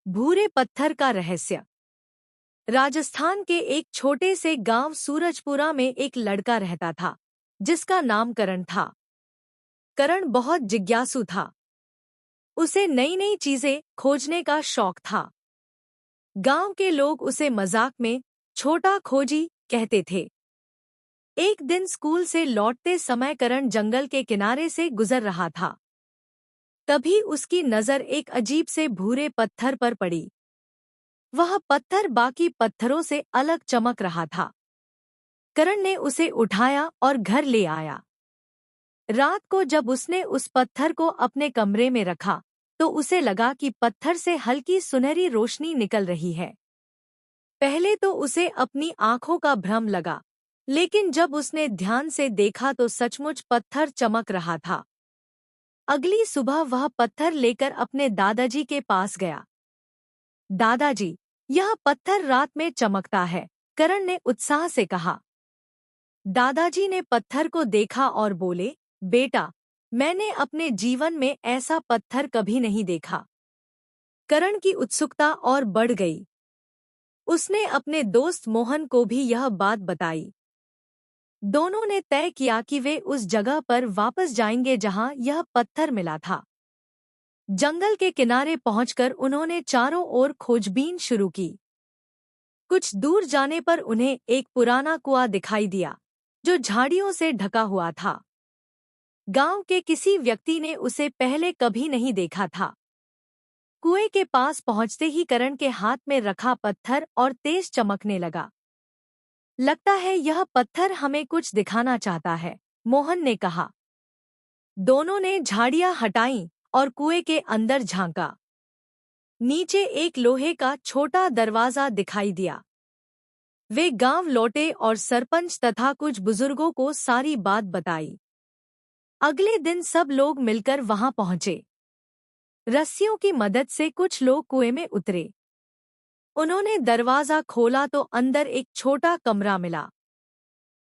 भूरे पत्थर का रहस्य। राजस्थान के एक छोटे से गांव सूरजपुरा में एक लड़का रहता था जिसका नाम करण था। करण बहुत जिज्ञासु था। उसे नई नई चीजें खोजने का शौक था। गांव के लोग उसे मजाक में छोटा खोजी कहते थे। एक दिन स्कूल से लौटते समय करण जंगल के किनारे से गुजर रहा था। तभी उसकी नजर एक अजीब से भूरे पत्थर पर पड़ी। वह पत्थर बाकी पत्थरों से अलग चमक रहा था। करण ने उसे उठाया और घर ले आया। रात को जब उसने उस पत्थर को अपने कमरे में रखा तो उसे लगा कि पत्थर से हल्की सुनहरी रोशनी निकल रही है। पहले तो उसे अपनी आंखों का भ्रम लगा, लेकिन जब उसने ध्यान से देखा तो सचमुच पत्थर चमक रहा था। अगली सुबह वह पत्थर लेकर अपने दादाजी के पास गया। दादाजी, यह पत्थर रात में चमकता है, करण ने उत्साह से कहा। दादाजी ने पत्थर को देखा और बोले, बेटा, मैंने अपने जीवन में ऐसा पत्थर कभी नहीं देखा। करण की उत्सुकता और बढ़ गई। उसने अपने दोस्त मोहन को भी यह बात बताई। दोनों ने तय किया कि वे उस जगह पर वापस जाएंगे जहां यह पत्थर मिला था। जंगल के किनारे पहुंचकर उन्होंने चारों ओर खोजबीन शुरू की। कुछ दूर जाने पर उन्हें एक पुराना कुआं दिखाई दिया जो झाड़ियों से ढका हुआ था। गांव के किसी व्यक्ति ने उसे पहले कभी नहीं देखा था। कुएं के पास पहुंचते ही करण के हाथ में रखा पत्थर और तेज चमकने लगा। लगता है यह पत्थर हमें कुछ दिखाना चाहता है, मोहन ने कहा। दोनों ने झाड़ियां हटाईं और कुएं के अंदर झांका। नीचे एक लोहे का छोटा दरवाजा दिखाई दिया। वे गांव लौटे और सरपंच तथा कुछ बुजुर्गों को सारी बात बताई। अगले दिन सब लोग मिलकर वहां पहुंचे। रस्सियों की मदद से कुछ लोग कुएं में उतरे। उन्होंने दरवाजा खोला तो अंदर एक छोटा कमरा मिला।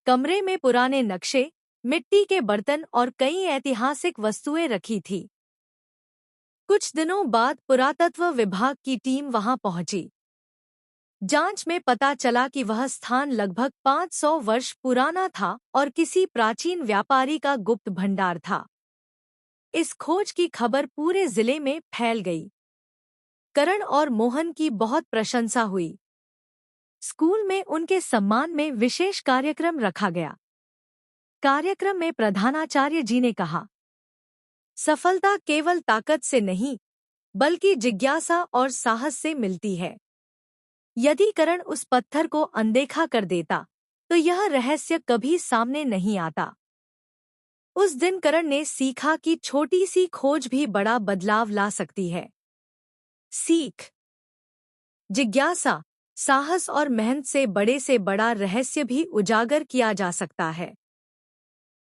कमरे में पुराने नक्शे, मिट्टी के बर्तन और कई ऐतिहासिक वस्तुएं रखी थी। कुछ दिनों बाद पुरातत्व विभाग की टीम वहां पहुंची। जांच में पता चला कि वह स्थान लगभग 500 वर्ष पुराना था और किसी प्राचीन व्यापारी का गुप्त भंडार था। इस खोज की खबर पूरे जिले में फैल गई। करण और मोहन की बहुत प्रशंसा हुई। स्कूल में उनके सम्मान में विशेष कार्यक्रम रखा गया। कार्यक्रम में प्रधानाचार्य जी ने कहा, सफलता केवल ताकत से नहीं, बल्कि जिज्ञासा और साहस से मिलती है। यदि करण उस पत्थर को अनदेखा कर देता तो यह रहस्य कभी सामने नहीं आता। उस दिन करण ने सीखा कि छोटी सी खोज भी बड़ा बदलाव ला सकती है। सीख: जिज्ञासा, साहस और मेहनत से बड़ा रहस्य भी उजागर किया जा सकता है।